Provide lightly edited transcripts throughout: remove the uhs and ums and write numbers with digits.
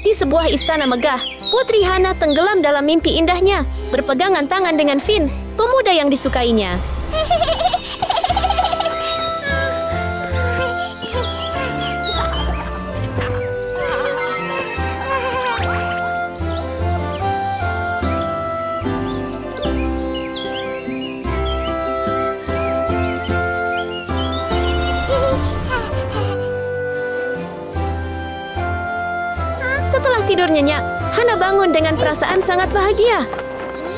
Di sebuah istana megah, Putri Hana tenggelam dalam mimpi indahnya, berpegangan tangan dengan Finn, pemuda yang disukainya. Setelah tidur nyenyak, Hana bangun dengan perasaan sangat bahagia.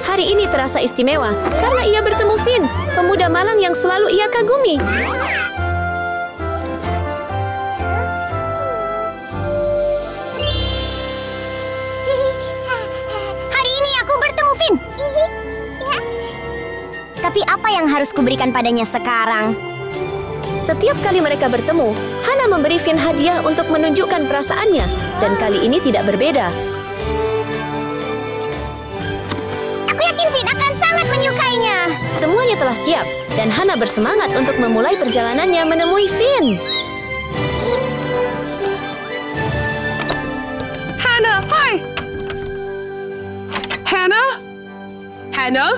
Hari ini terasa istimewa karena ia bertemu Finn, pemuda malang yang selalu ia kagumi. Hari ini aku bertemu Finn. Tapi apa yang harus kuberikan padanya sekarang? Setiap kali mereka bertemu, Hana memberi Finn hadiah untuk menunjukkan perasaannya, dan kali ini tidak berbeda. Aku yakin Finn akan sangat menyukainya. Semuanya telah siap, dan Hana bersemangat untuk memulai perjalanannya menemui Finn. Hana, hai! Hana? Hana?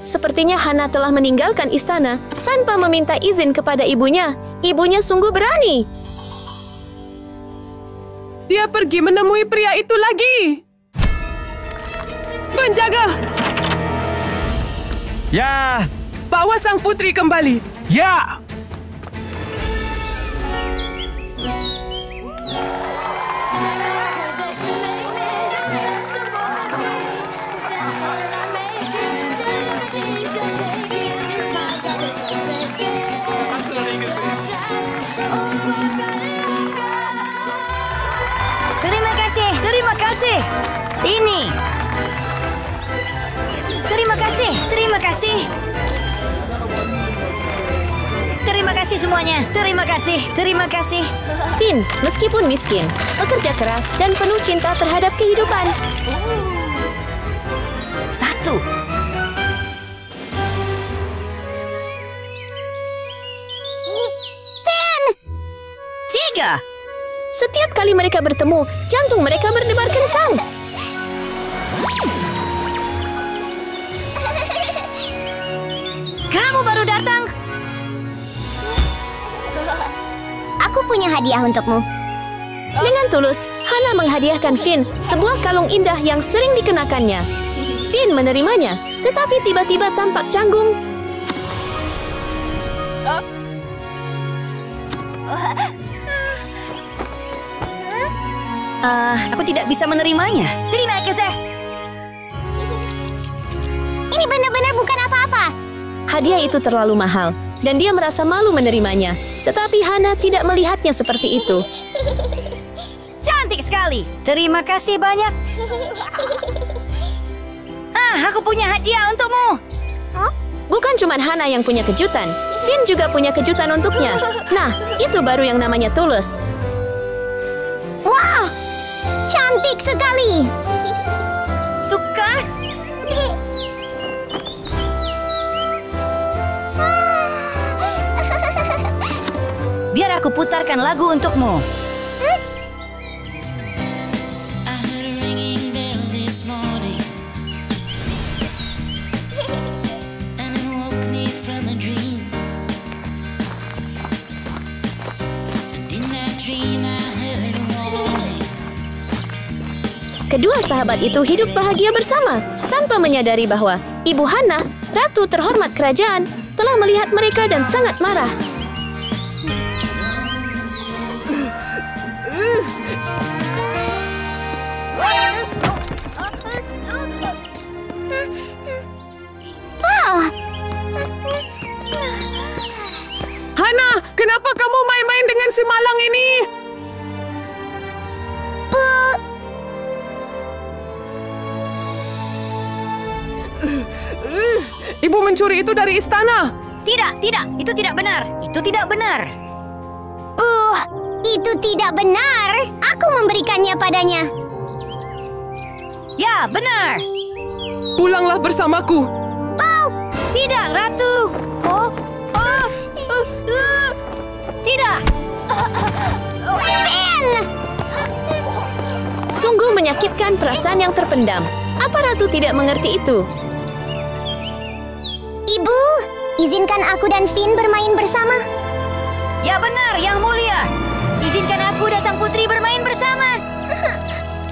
Sepertinya Hana telah meninggalkan istana tanpa meminta izin kepada ibunya. Ibunya sungguh berani. Dia pergi menemui pria itu lagi. Penjaga! Ya! Bawa sang putri kembali. Ya! Terima kasih. Ini. Terima kasih. Terima kasih. Terima kasih semuanya. Terima kasih. Terima kasih. Finn, meskipun miskin, bekerja keras dan penuh cinta terhadap kehidupan. 1. Finn! 3. Setiap kali mereka bertemu, jantung mereka berdebar kencang. Kamu baru datang. Aku punya hadiah untukmu. Dengan tulus, Hana menghadiahkan Finn sebuah kalung indah yang sering dikenakannya. Finn menerimanya, tetapi tiba-tiba tampak canggung. Aku tidak bisa menerimanya. Terima kasih. Ini benar-benar bukan apa-apa. Hadiah itu terlalu mahal, dan dia merasa malu menerimanya. Tetapi Hana tidak melihatnya seperti itu. Cantik sekali. Terima kasih banyak. Aku punya hadiah untukmu. Bukan cuma Hana yang punya kejutan, Finn juga punya kejutan untuknya. Nah, itu baru yang namanya tulus. Wow! Cantik sekali. Suka? Biar aku putarkan lagu untukmu. Kedua sahabat itu hidup bahagia bersama, tanpa menyadari bahwa Ibu Hana, ratu terhormat kerajaan, telah melihat mereka dan sangat marah. Hana, kenapa kamu main-main dengan si malang ini? Ibu mencuri itu dari istana. Tidak, itu tidak benar. Itu tidak benar. Itu tidak benar. Aku memberikannya padanya. Ya, benar. Pulanglah bersamaku. Tidak, Ratu. Tidak. Finn! Sungguh menyakitkan perasaan yang terpendam. Apa ratu tidak mengerti itu? Ibu, izinkan aku dan Finn bermain bersama. Ya benar, Yang Mulia. Izinkan aku dan sang putri bermain bersama.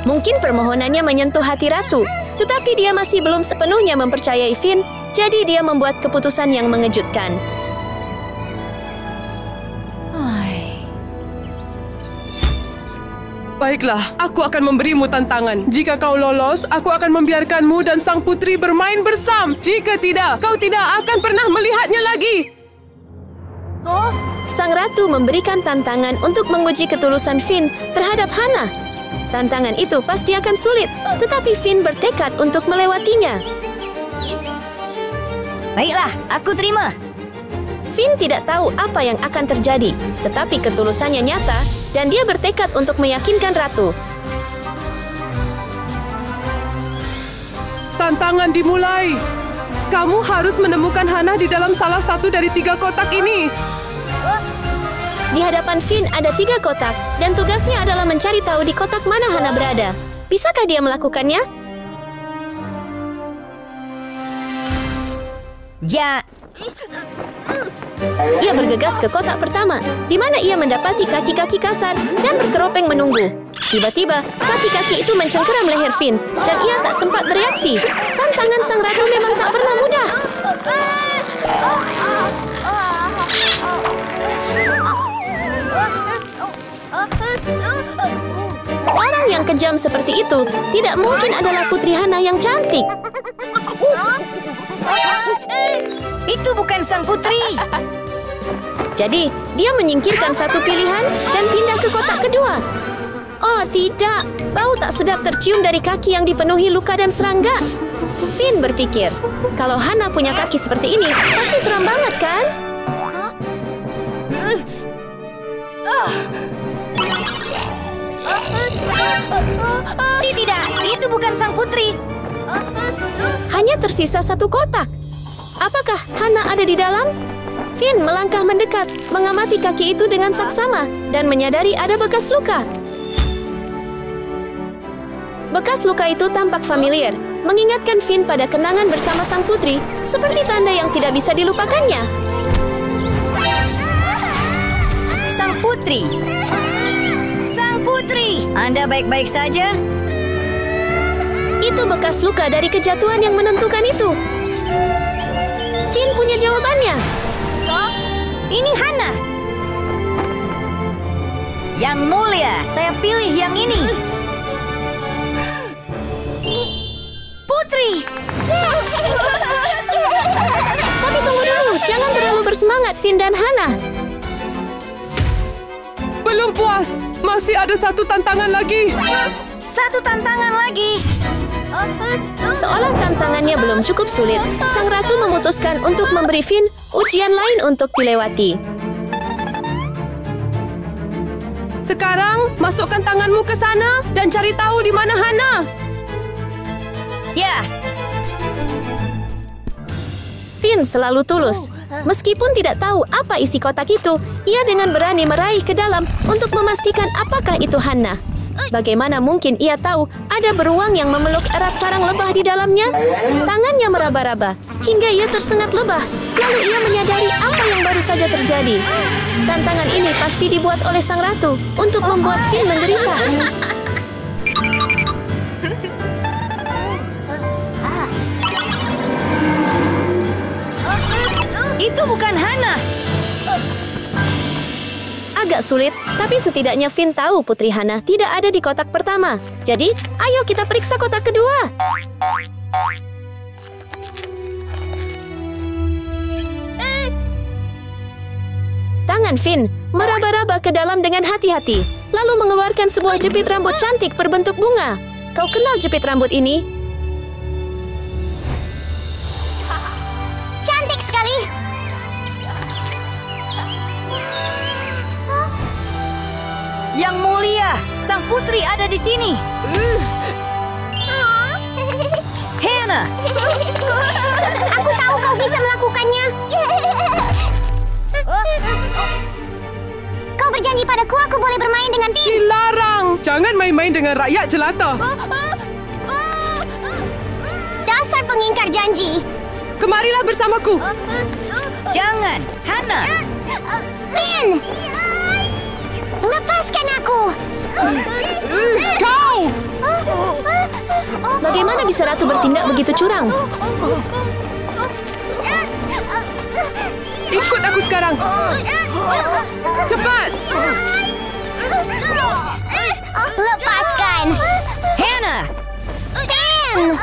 Mungkin permohonannya menyentuh hati ratu, tetapi dia masih belum sepenuhnya mempercayai Finn, jadi dia membuat keputusan yang mengejutkan. Baiklah, aku akan memberimu tantangan. Jika kau lolos, aku akan membiarkanmu dan sang putri bermain bersama. Jika tidak, kau tidak akan pernah melihatnya lagi. Sang ratu memberikan tantangan untuk menguji ketulusan Finn terhadap Hana. Tantangan itu pasti akan sulit, tetapi Finn bertekad untuk melewatinya. Baiklah, aku terima. Finn tidak tahu apa yang akan terjadi, tetapi ketulusannya nyata dan dia bertekad untuk meyakinkan ratu. Tantangan dimulai. Kamu harus menemukan Hana di dalam salah satu dari 3 kotak ini. Di hadapan Finn ada 3 kotak, dan tugasnya adalah mencari tahu di kotak mana Hana berada. Bisakah dia melakukannya? Ja. Ia bergegas ke kotak pertama, di mana ia mendapati kaki-kaki kasar dan berkeropeng menunggu. Tiba-tiba, kaki-kaki itu mencengkeram leher Finn, dan ia tak sempat bereaksi. Tantangan sang ratu memang tak pernah mudah. Orang yang kejam seperti itu tidak mungkin adalah Putri Hana yang cantik. Itu bukan sang putri. Jadi, dia menyingkirkan satu pilihan dan pindah ke kotak kedua. Oh tidak, bau tak sedap tercium dari kaki yang dipenuhi luka dan serangga. Finn berpikir, kalau Hana punya kaki seperti ini, pasti seram banget kan? Tidak, itu bukan sang putri. Hanya tersisa satu kotak. Apakah Hana ada di dalam? Finn melangkah mendekat, mengamati kaki itu dengan saksama, dan menyadari ada bekas luka. Bekas luka itu tampak familiar, mengingatkan Finn pada kenangan bersama sang putri, seperti tanda yang tidak bisa dilupakannya. Sang putri. Sang putri, Anda baik-baik saja? Itu bekas luka dari kejatuhan yang menentukan itu. Finn punya jawabannya. Ini Hana. Yang Mulia, saya pilih yang ini. Putri. Tapi tunggu dulu, jangan terlalu bersemangat Finn dan Hana. Belum puas. Masih ada satu tantangan lagi. Satu tantangan lagi. Seolah tantangannya belum cukup sulit, sang ratu memutuskan untuk memberi Finn ujian lain untuk dilewati. Sekarang, masukkan tanganmu ke sana dan cari tahu di mana Hana. Ya. Finn selalu tulus. Meskipun tidak tahu apa isi kotak itu, ia dengan berani meraih ke dalam untuk memastikan apakah itu Hana. Bagaimana mungkin ia tahu ada beruang yang memeluk erat sarang lebah di dalamnya? Tangannya meraba-raba hingga ia tersengat lebah. Lalu ia menyadari apa yang baru saja terjadi. Tantangan ini pasti dibuat oleh sang ratu untuk membuat Finn menderita. Itu bukan Hana. Agak sulit, tapi setidaknya Finn tahu Putri Hana tidak ada di kotak pertama. Jadi, ayo kita periksa kotak kedua. Tangan Finn meraba-raba ke dalam dengan hati-hati, lalu mengeluarkan sebuah jepit rambut cantik berbentuk bunga. Kau kenal jepit rambut ini? Cantik sekali. Yang Mulia, sang putri ada di sini. Hana. Aku tahu kau bisa melakukannya. Kau berjanji padaku, aku boleh bermain dengan Finn. Dilarang! Jangan main-main dengan rakyat jelata. Dasar pengingkar janji. Kemarilah bersamaku. Jangan, Hana. Finn! Lepaskan aku. Kau! Bagaimana bisa Ratu bertindak begitu curang? Ikut aku sekarang. Cepat! Lepaskan. Hana. Finn!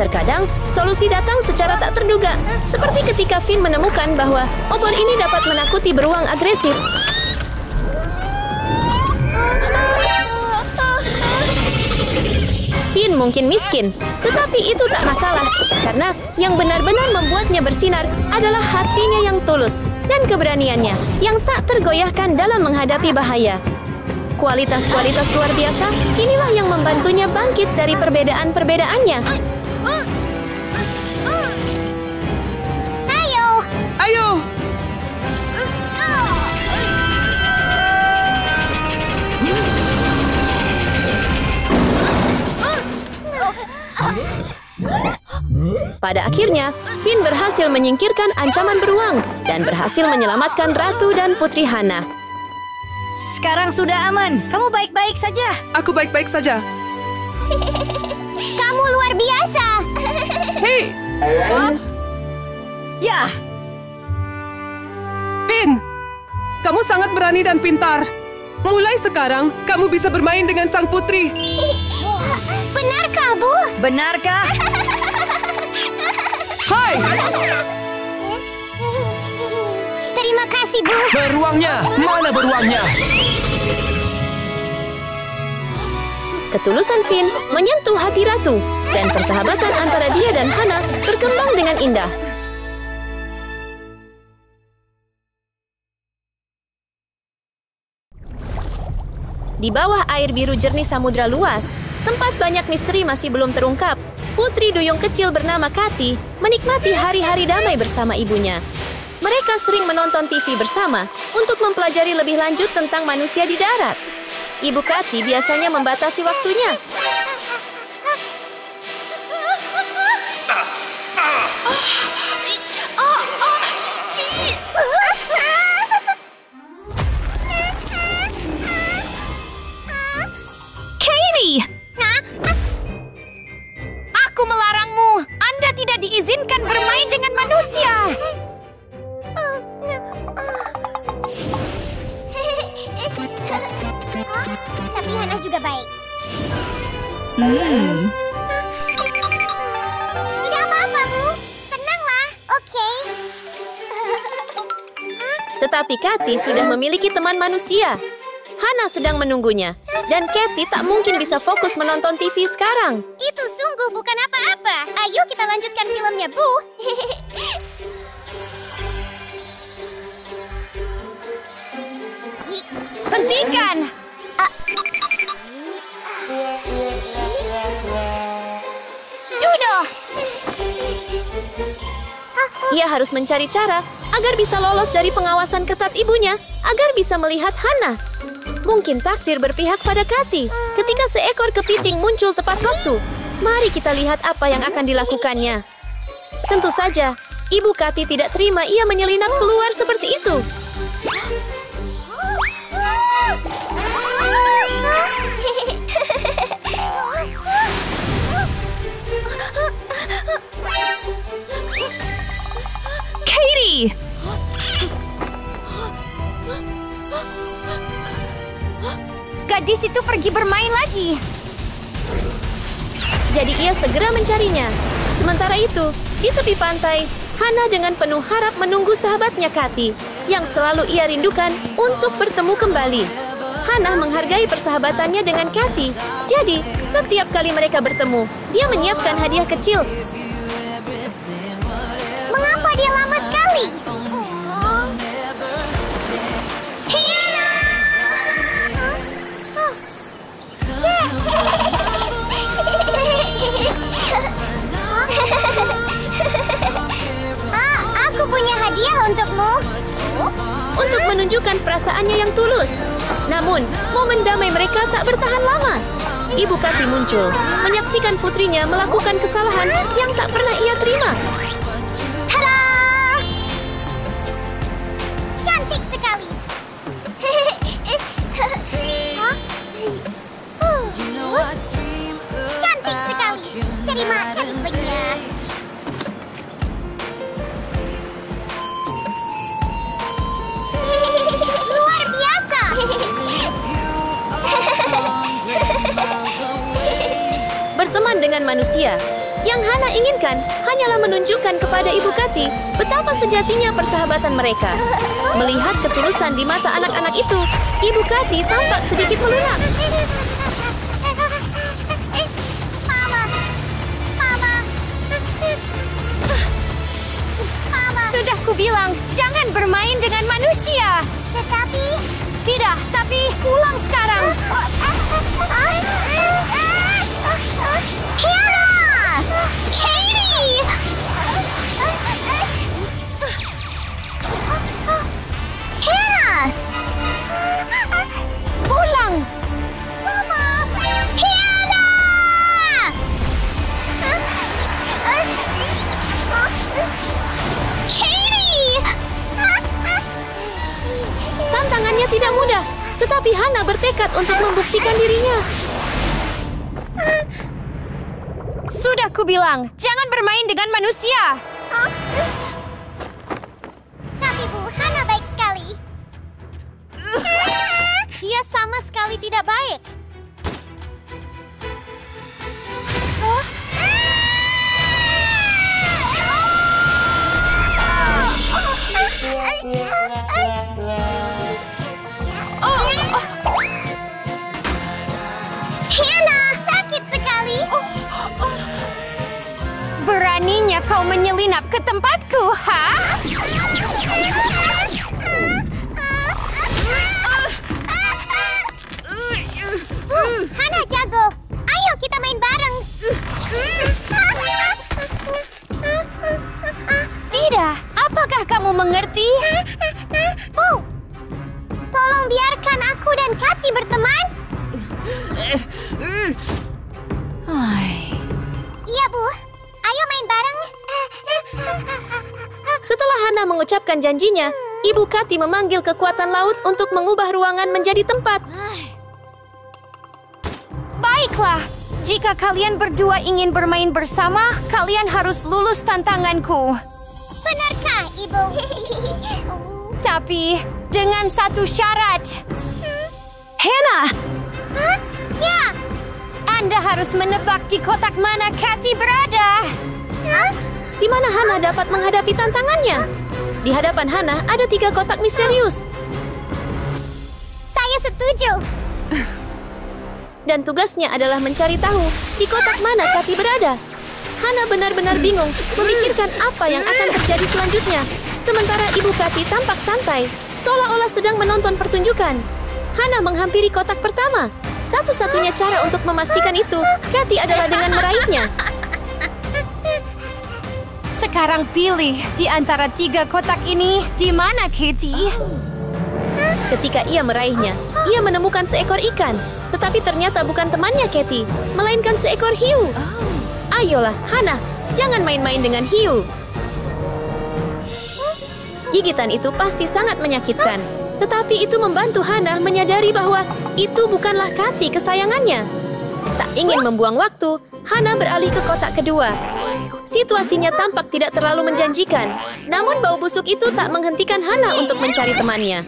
Terkadang, solusi datang secara tak terduga. Seperti ketika Finn menemukan bahwa obor ini dapat menakuti beruang agresif. Finn mungkin miskin, tetapi itu tak masalah. Karena yang benar-benar membuatnya bersinar adalah hatinya yang tulus dan keberaniannya yang tak tergoyahkan dalam menghadapi bahaya. Kualitas-kualitas luar biasa, inilah yang membantunya bangkit dari perbedaan-perbedaannya. Ayo! Pada akhirnya, Finn berhasil menyingkirkan ancaman beruang dan berhasil menyelamatkan Ratu dan Putri Hana. Sekarang sudah aman. Kamu baik-baik saja. Aku baik-baik saja. Kamu luar biasa. Hei! Ya, Finn! Kamu sangat berani dan pintar. Mulai sekarang, kamu bisa bermain dengan sang putri. Benarkah, Bu? benarkah? Hai! Terima kasih, Bu. Beruangnya! Mana beruangnya? Ketulusan Finn menyentuh hati Ratu, dan persahabatan antara dia dan Hana berkembang dengan indah. Di bawah air biru jernih samudra luas, tempat banyak misteri masih belum terungkap, putri duyung kecil bernama Kati menikmati hari-hari damai bersama ibunya. Mereka sering menonton TV bersama untuk mempelajari lebih lanjut tentang manusia di darat. Ibu Kati biasanya membatasi waktunya. Katie! Aku melarangmu. Anda tidak diizinkan bermain dengan manusia. Tapi Hana juga baik. Tidak apa-apa, Bu. Tenanglah, oke? Tetapi Kati sudah memiliki teman manusia. Hana sedang menunggunya, dan Katie tak mungkin bisa fokus menonton TV sekarang. Itu sungguh bukan apa-apa. Ayo kita lanjutkan filmnya, Bu. Hentikan! Dudo! Ia harus mencari cara agar bisa lolos dari pengawasan ketat ibunya, agar bisa melihat Hana. Mungkin takdir berpihak pada Kathy ketika seekor kepiting muncul tepat waktu. Mari kita lihat apa yang akan dilakukannya. Tentu saja, Ibu Kathy tidak terima ia menyelinap keluar seperti itu. Katie! Gadis itu pergi bermain lagi. Jadi ia segera mencarinya. Sementara itu, di tepi pantai, Hana dengan penuh harap menunggu sahabatnya Kathy, yang selalu ia rindukan untuk bertemu kembali. Hana menghargai persahabatannya dengan Kathy. Jadi, setiap kali mereka bertemu, dia menyiapkan hadiah kecil. Mengapa dia lama sekali? Aku punya hadiah untukmu. Untuk menunjukkan perasaannya yang tulus. Namun, momen damai mereka tak bertahan lama. Ibu Kathy muncul, menyaksikan putrinya melakukan kesalahan yang tak pernah ia terima. Tada! Cantik sekali. Cantik sekali. Terima kasih banyak. Luar biasa. Berteman dengan manusia. Yang Hana inginkan hanyalah menunjukkan kepada Ibu Kathy betapa sejatinya persahabatan mereka. Melihat ketulusan di mata anak-anak itu, Ibu Kathy tampak sedikit melunak. Mama. Mama. Mama. Sudah kubilang, jangan bermain dengan manusia. Tetapi Tidak, tapi pulang sekarang. Hera! Katie! Hera! Pulang! Mama! Hera! Katie! Tantangannya tidak mudah, tetapi Hana bertekad untuk membuktikan dirinya. Sudah kubilang, jangan bermain dengan manusia. Tapi Bu, Hana baik sekali. Dia sama sekali tidak baik. Hana, sakit sekali. Beraninya kau menyelinap ke tempatku, ha? Hana jago. Ayo kita main bareng. Tidak, apakah kamu mengerti? Bu, tolong biarkan aku dan Kathy berteman. Iya, Bu. Ayo main bareng. Setelah Hana mengucapkan janjinya, Ibu Kathy memanggil kekuatan laut untuk mengubah ruangan menjadi tempat. Baiklah, jika kalian berdua ingin bermain bersama, kalian harus lulus tantanganku. Benarkah, Ibu? Tapi, dengan satu syarat. Hana, Ya. Anda harus menebak di kotak mana Kathy berada. Di mana Hana dapat menghadapi tantangannya? Di hadapan Hana ada 3 kotak misterius. Saya setuju. Dan tugasnya adalah mencari tahu di kotak mana Kathy berada. Hana benar-benar bingung memikirkan apa yang akan terjadi selanjutnya. Sementara Ibu Kathy tampak santai, seolah-olah sedang menonton pertunjukan. Hana menghampiri kotak pertama. Satu-satunya cara untuk memastikan itu, Katy adalah dengan meraihnya. Sekarang pilih di antara 3 kotak ini, di mana Katy? Ketika ia meraihnya, ia menemukan seekor ikan. Tetapi ternyata bukan temannya Katy, melainkan seekor hiu. Ayolah, Hana, jangan main-main dengan hiu. Gigitan itu pasti sangat menyakitkan. Tetapi itu membantu Hana menyadari bahwa itu bukanlah Katy kesayangannya. Tak ingin membuang waktu, Hana beralih ke kotak kedua. Situasinya tampak tidak terlalu menjanjikan. Namun bau busuk itu tak menghentikan Hana untuk mencari temannya.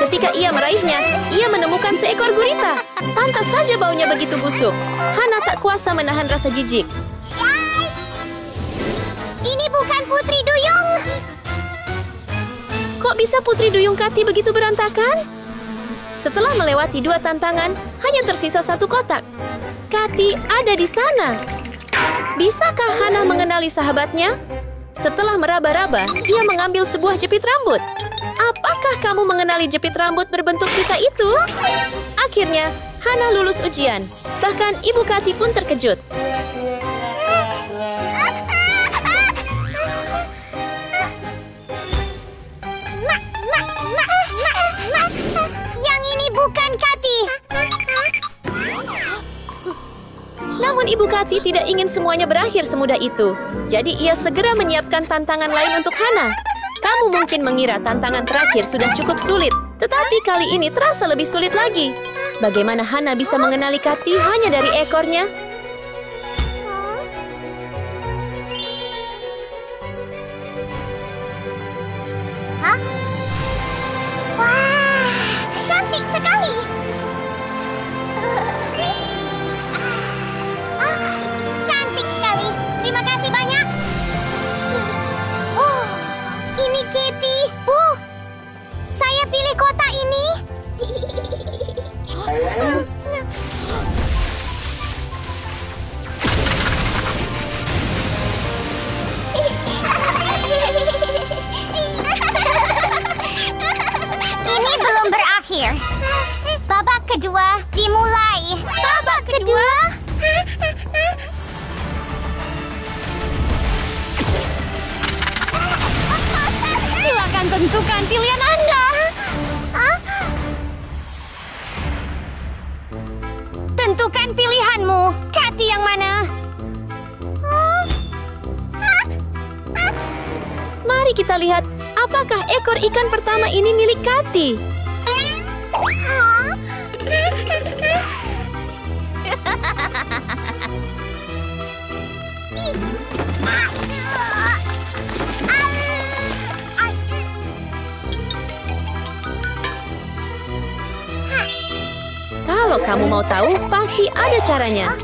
Ketika ia meraihnya, ia menemukan seekor gurita. Pantas saja baunya begitu busuk. Hana tak kuasa menahan rasa jijik. Ini bukan Putri Duyung. Kok bisa Putri Duyung Katy begitu berantakan? Setelah melewati 2 tantangan, hanya tersisa 1 kotak. Katy ada di sana. Bisakah Hana mengenali sahabatnya? Setelah meraba-raba, ia mengambil sebuah jepit rambut. Apakah kamu mengenali jepit rambut berbentuk pita itu? Akhirnya, Hana lulus ujian. Bahkan Ibu Katy pun terkejut. Yang ini bukan Katy. Namun Ibu Katy tidak ingin semuanya berakhir semudah itu. Jadi ia segera menyiapkan tantangan lain untuk Hana. Kamu mungkin mengira tantangan terakhir sudah cukup sulit, tetapi kali ini terasa lebih sulit lagi. Bagaimana Hana bisa mengenali Katy hanya dari ekornya? Wah, cantik sekali. Cantik sekali. Terima kasih banyak. Oh, ini Katy. Bu, saya pilih kota ini. Ini belum berakhir. Babak kedua dimulai. Babak kedua? Silakan tentukan pilihan Anda. Tentukan pilihanmu. Katy yang mana? Mari kita lihat, apakah ekor ikan pertama ini milik Katy? Kalau kamu mau tahu, pasti ada caranya.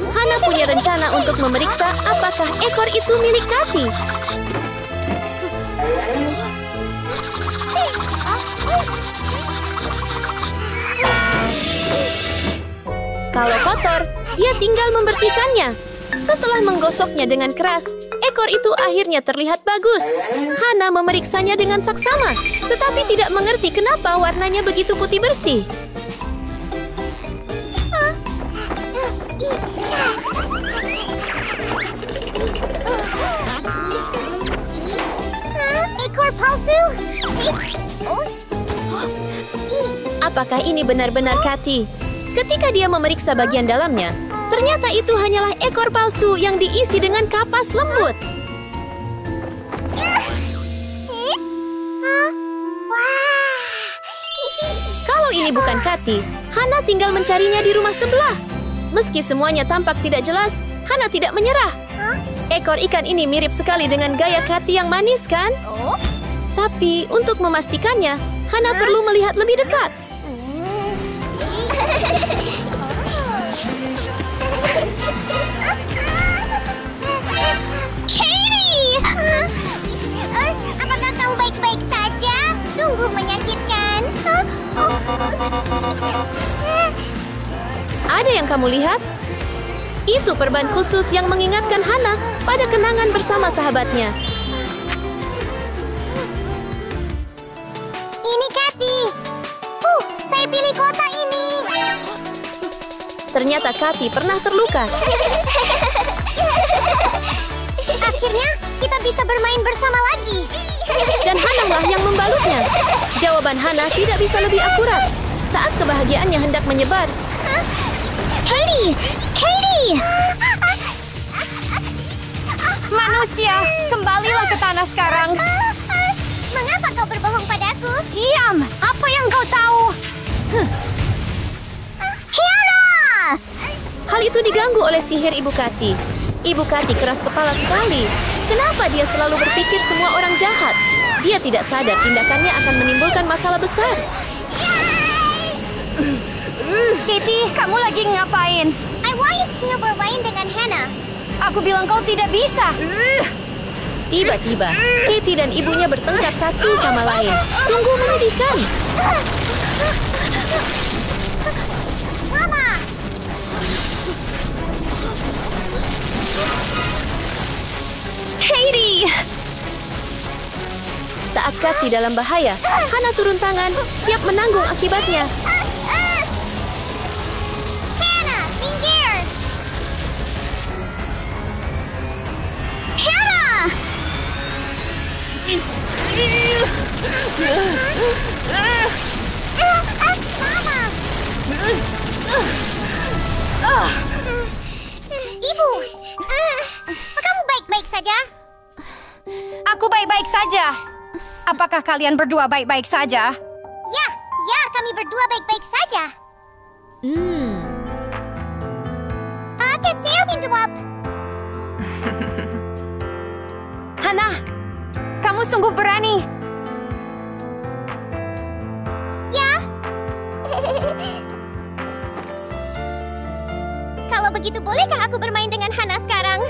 Hana punya rencana untuk memeriksa apakah ekor itu milik Katy. Kalau kotor, dia tinggal membersihkannya. Setelah menggosoknya dengan keras, ekor itu akhirnya terlihat bagus. Hana memeriksanya dengan saksama, tetapi tidak mengerti kenapa warnanya begitu putih bersih. Ekor palsu? Apakah ini benar-benar Katy? Ketika dia memeriksa bagian dalamnya, ternyata itu hanyalah ekor palsu yang diisi dengan kapas lembut. Kalau ini bukan Katy, Hana tinggal mencarinya di rumah sebelah. Meski semuanya tampak tidak jelas, Hana tidak menyerah. Ekor ikan ini mirip sekali dengan gaya Katy yang manis, kan? Tapi untuk memastikannya, Hana perlu melihat lebih dekat. Katy! Apakah kau baik-baik saja? Sungguh menyakitkan. Ada yang kamu lihat? Itu perban khusus yang mengingatkan Hana pada kenangan bersama sahabatnya. Ini Cathy. Saya pilih kota ini. Ternyata Cathy pernah terluka. Akhirnya kita bisa bermain bersama lagi. Dan Hana lah yang membalutnya. Jawaban Hana tidak bisa lebih akurat. Saat kebahagiaannya hendak menyebar, Katie! Manusia, kembalilah ke tanah sekarang. Mengapa kau berbohong padaku? Diam! Apa yang kau tahu? Hana! hal itu diganggu oleh sihir Ibu Cathy. Ibu Cathy keras kepala sekali. Kenapa dia selalu berpikir semua orang jahat? Dia tidak sadar tindakannya akan menimbulkan masalah besar. Katie, kamu lagi ngapain? Iwais bermain dengan Hana. Aku bilang kau tidak bisa. Tiba-tiba, Cathy dan ibunya bertengkar satu sama lain. Sungguh menyedihkan. Mama! Katie! Saat Cathy dalam bahaya, Hana turun tangan, siap menanggung akibatnya. Hana, minggir! Hana! Mama! Ibu! Kamu baik-baik saja? Aku baik-baik saja. Apakah kalian berdua baik-baik saja? Ya, kami berdua baik-baik saja. Kan saya minta maaf. Hana, kamu sungguh berani. Ya. Kalau begitu, bolehkah aku bermain dengan Hana sekarang?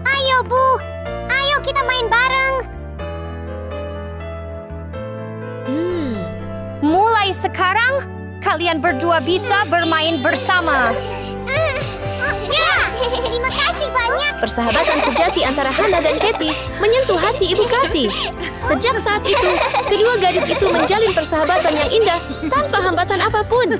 Ayo, Bu. Ayo kita main bareng. Mulai sekarang, kalian berdua bisa bermain bersama. Ya. Terima kasih banyak. Persahabatan sejati antara Hana dan Cathy menyentuh hati Ibu Cathy. Sejak saat itu, kedua gadis itu menjalin persahabatan yang indah tanpa hambatan apapun.